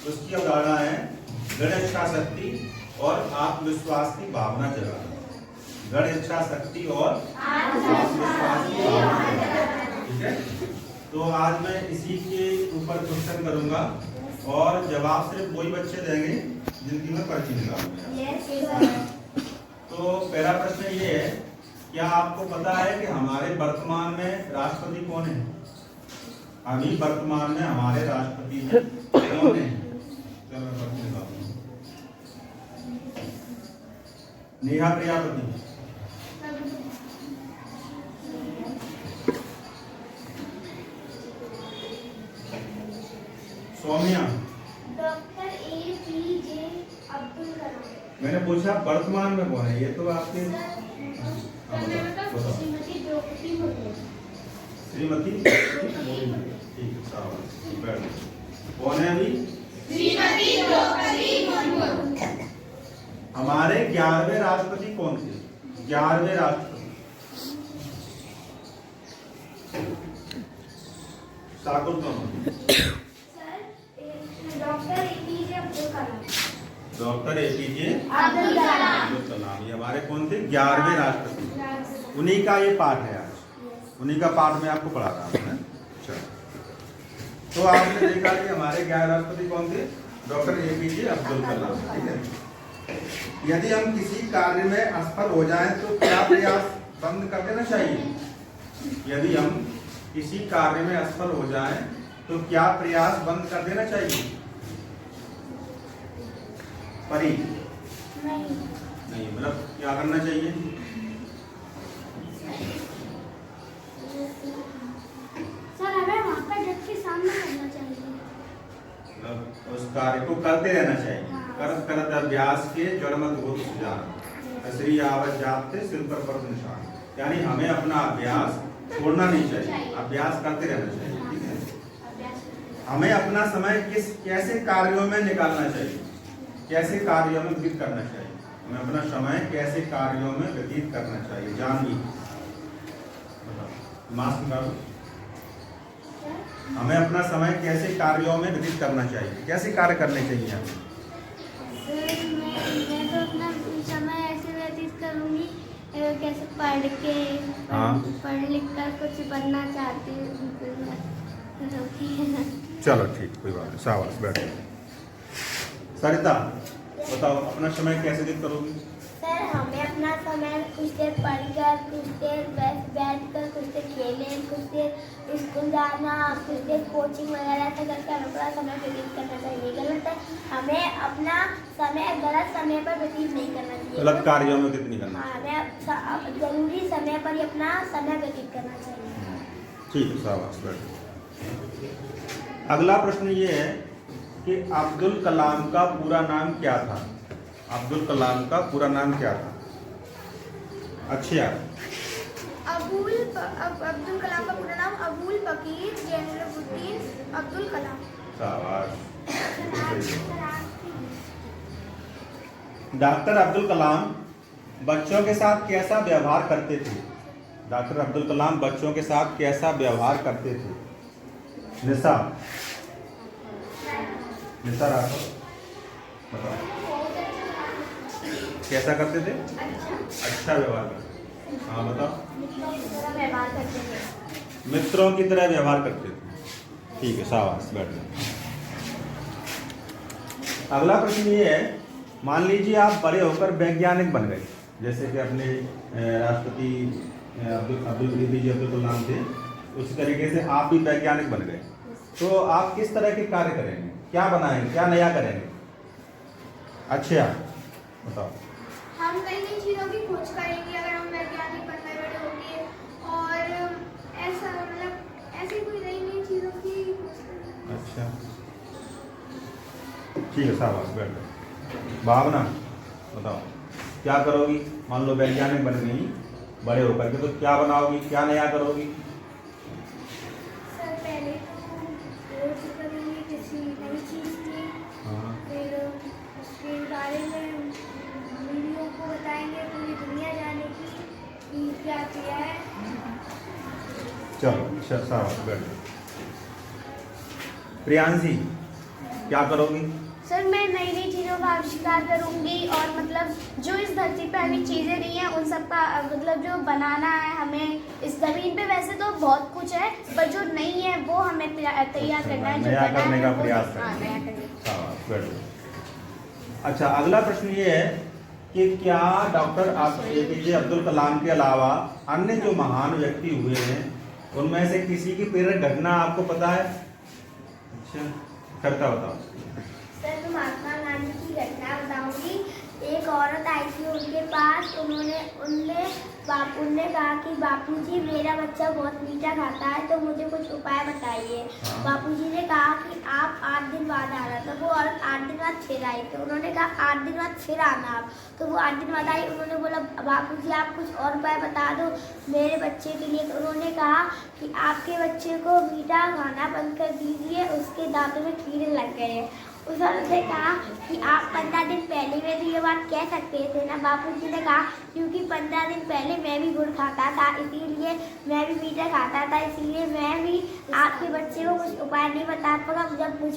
उसकी अवधारणा है दृढ़ इच्छा शक्ति और आत्मविश्वास की भावना जगाना। दृढ़ इच्छा शक्ति और आत्मविश्वास की भावना जगाना। ठीक है, तो आज मैं इसी के ऊपर क्वेश्चन करूंगा और जवाब सिर्फ वही बच्चे देंगे जिनकी मैं पर्ची निकालूंगा। तो पहला प्रश्न ये है, क्या आपको पता है कि हमारे वर्तमान में राष्ट्रपति कौन है? अभी वर्तमान में हमारे राष्ट्रपति कौन है? चलो मैं पर्ची निकालूंगा। Neha Prajapati, Saumya, doctor APJ Abdul Kalam. मैंने पूछा वर्तमान में कौन है, ये तो आपके श्रीमती द्रौपदी मुर्मू। श्रीमती ठीक है, कौन है अभी? श्रीमती द्रौपदी मुर्मू। हमारे 11वें राष्ट्रपति कौन थे? 11वें राष्ट्रपति ठाकुर कौन? Doctor APJ Abdul Kalam. Doctor APJ Abdul Kalam, ये हमारे कौन थे? 11वें राष्ट्रपति। उन्हीं का ये पाठ है आज, उन्हीं का पाठ मैं आपको पढ़ा रहा हूँ। तो आपने देखा कि हमारे 11 राष्ट्रपति कौन थे? Doctor APJ Abdul Kalam. ठीक है, यदि हम किसी कार्य में असफल हो जाएं तो क्या प्रयास बंद कर देना चाहिए? यदि हम किसी कार्य में असफल हो जाएं तो क्या प्रयास बंद कर देना चाहिए? परी नहीं, मतलब क्या करना चाहिए? सर हमें वहाँ पर डट के सामने करना चाहिए। मतलब उस कार्य को करते रहना चाहिए। करत करत अभ्यास के जड़ मत हो सुजान, श्री आवत जाते सिर पर पर्वत निशान। यानी हमें अपना अभ्यास छोड़ना नहीं चाहिए, अभ्यास करते रहना चाहिए। ठीक है, हमें अपना समय कैसे कार्यों में निकालना चाहिए? कैसे कार्यों में व्यतीत करना चाहिए? हमें अपना समय कैसे कार्यों में व्यतीत करना चाहिए? जानवी मास्क निकालो। हमें अपना समय कैसे कार्यों में व्यतीत करना चाहिए? कैसे कार्य करने चाहिए हमें? सर मैं तो अपना समय ऐसे व्यतीत करूँगी कैसे पढ़ के पढ़ लिख कर कुछ बनना चाहती हूँ। चलो ठीक, कोई बात नहीं, शाबाश, बैठो। सरिता बताओ, अपना समय कैसे व्यतीत करोगी? सर हमें अपना समय कुछ देर पढ़कर, कुछ देर बैठकर, कुछ देर खेलें, कुछ देर स्कूल जाना, कुछ देर कोचिंग वगैरह ऐसा करके हमें अपना समय व्यतीत करना चाहिए। गलत है, हमें अपना समय गलत समय पर व्यतीत नहीं करना चाहिए। गलत कार्यों में व्यतीत नहीं करना। हमें जरूरी समय पर ही अपना समय व्यतीत करना चाहिए। ठीक है, शाबाश, बैठो। अगला प्रश्न ये है कि अब्दुल कलाम का पूरा नाम क्या था? अब्दुल कलाम का पूरा नाम क्या था? अच्छा, अब्दुल कलाम का पूरा नाम अबुल बकीर जैनुलब्दीन अब्दुल कलाम। शाबाश। डॉक्टर अब्दुल कलाम बच्चों के साथ कैसा व्यवहार करते थे? डॉक्टर अब्दुल कलाम बच्चों के साथ कैसा व्यवहार करते थे? निशा राठौर बताओ, कैसा करते थे? अच्छा व्यवहार करते। हाँ बताओ। व्यवहार करते थे। मित्रों की तरह व्यवहार करते थे। ठीक है, शाबाश, बैठ जाओ। अगला प्रश्न ये है, मान लीजिए आप बड़े होकर वैज्ञानिक बन गए, जैसे कि अपने राष्ट्रपति अब्दुल APJ अब्दुल कलाम थे, उसी तरीके से आप भी वैज्ञानिक बन गए, तो आप किस तरह के कार्य करेंगे? क्या बनाएंगे, क्या नया करेंगे? अच्छा बताओ। हम नई नई चीज़ों की खोज करेंगे अगर हम वैज्ञानिक बनने बड़े होंगे, और ऐसा मतलब ऐसी कोई नई नई चीज़ों की खोज करेंगे। अच्छा ठीक है, शाबाश, बैठ जाओ। भावना बताओ, क्या करोगी? मान लो वैज्ञानिक बन गई बड़े होकर के, तो क्या बनाओगी, क्या नया करोगी? सर पहले तो खोज करेंगे किसी नई चीज़ की, फिर उसके बारे में वीडियो को बताएंगे, पूरी दुनिया जाने की कि क्या किया है। चलो शाबाश, बैठ जाओ। प्रियांशी, क्या करोगी? सर मैं नई नई चीज़ों का आविष्कार करूंगी और मतलब जो इस धरती पे अभी चीज़ें नहीं है उन सब का मतलब जो बनाना है हमें इस ज़मीन पे वैसे तो बहुत कुछ है पर जो नहीं है वो हमें तैयार करना है, जो नया बना करने है का वो- प्रयास हाँ, करना नया है। करने का। शाबाश, very good। अच्छा, अगला प्रश्न ये है कि क्या डॉक्टर एपीजे अब्दुल कलाम के अलावा अन्य जो महान व्यक्ति हुए हैं उनमें से किसी की प्रेरक घटना आपको पता है? अच्छा, करता बताओ। सर मैं महात्मा गांधी की घटना बताऊंगी। एक औरत आई थी उनके पास, उनने कहा कि बापूजी मेरा बच्चा बहुत मीठा खाता है तो मुझे कुछ उपाय बताइए। बापूजी ने कहा कि आप 8 दिन बाद आना। तो वो औरत 8 दिन बाद फिर आई, तो उन्होंने कहा 8 दिन बाद फिर आना आप। तो वो 8 दिन बाद आई, उन्होंने बोला बापूजी आप कुछ और उपाय बता दो मेरे बच्चे के लिए। तो उन्होंने कहा कि आपके बच्चे को मीठा खाना बंद कर दीजिए, उसके दांतों में कीड़े लग गए हैं। उस औरत ने कहा कि आप 15 दिन पहले में तो ये बात कह सकते थे ना। बापूजी ने कहा क्योंकि 15 दिन पहले मैं भी गुड़ खाता था, इसीलिए मैं भी मीठा खाता था, इसीलिए मैं भी आपके बच्चे को कुछ उपाय नहीं बता पाऊंगा। जब मुझ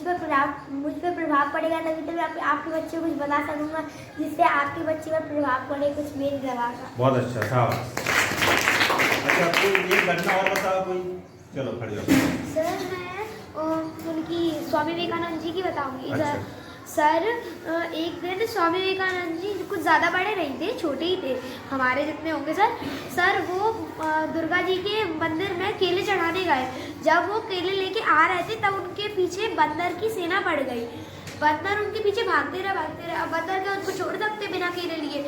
पर प्रभाव पड़ेगा तभी तो मैं आपके बच्चे को कुछ बता सकूंगा जिससे आपके बच्चे पर प्रभाव पड़े कुछ मेरी दवा का। बहुत अच्छा, शाबाश। अच्छा, कोई एक घटना और बताओ कोई। चलो खड़ी हो। सर मैं उनकी स्वामी विवेकानंद जी की बताऊंगी। अच्छा। सर एक दिन स्वामी विवेकानंद जी कुछ ज़्यादा बड़े नहीं थे, छोटे ही थे, हमारे जितने होंगे सर वो दुर्गा जी के मंदिर में केले चढ़ाने गए। जब वो केले लेके आ रहे थे तब उनके पीछे बंदर की सेना पड़ गई। बंदर उनके पीछे भागते रहे। अब बंदर क्या उनको छोड़ सकते बिना केले लिए?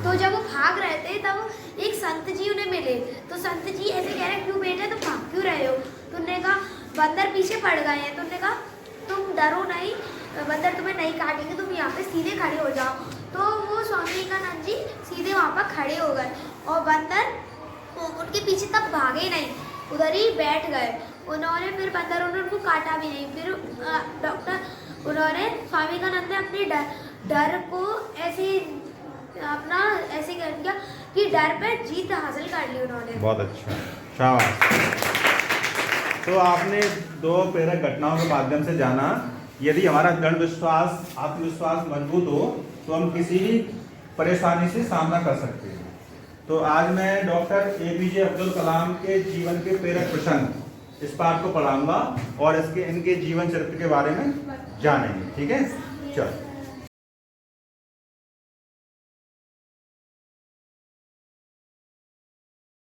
तो जब वो भाग रहे थे तब एक संत जी उन्हें मिले। तो संत जी ऐसे कह रहे क्यों बेटे तुम भाग क्यों रहे हो? तो उन्होंने कहा बंदर पीछे पड़ गए हैं। तो उन्होंने कहा तुम डरो नहीं, बंदर तुम्हें नहीं काटेंगे, तुम यहाँ पे सीधे खड़े हो जाओ। तो वो स्वामी विवेकानंद जी सीधे वहाँ पर खड़े हो गए और बंदर उनके पीछे तब भागे नहीं, उधर ही बैठ गए। उन्होंने फिर बंदरों ने उनको काटा भी नहीं। फिर उन्होंने स्वामी विवेकानंद ने अपने डर को ऐसे कर दिया कि डर पे जीत हासिल कर ली उन्होंने। बहुत अच्छा, शाबाश। तो आपने 2 प्रेरक घटनाओं के माध्यम से जाना यदि हमारा दृढ़ विश्वास आत्मविश्वास मजबूत हो तो हम किसी भी परेशानी से सामना कर सकते हैं। तो आज मैं डॉक्टर एपीजे अब्दुल कलाम के जीवन के प्रेरक प्रसंग इस पाठ को पढ़ाऊंगा और इनके जीवन चरित्र के बारे में जानेंगे। ठीक है, चलो।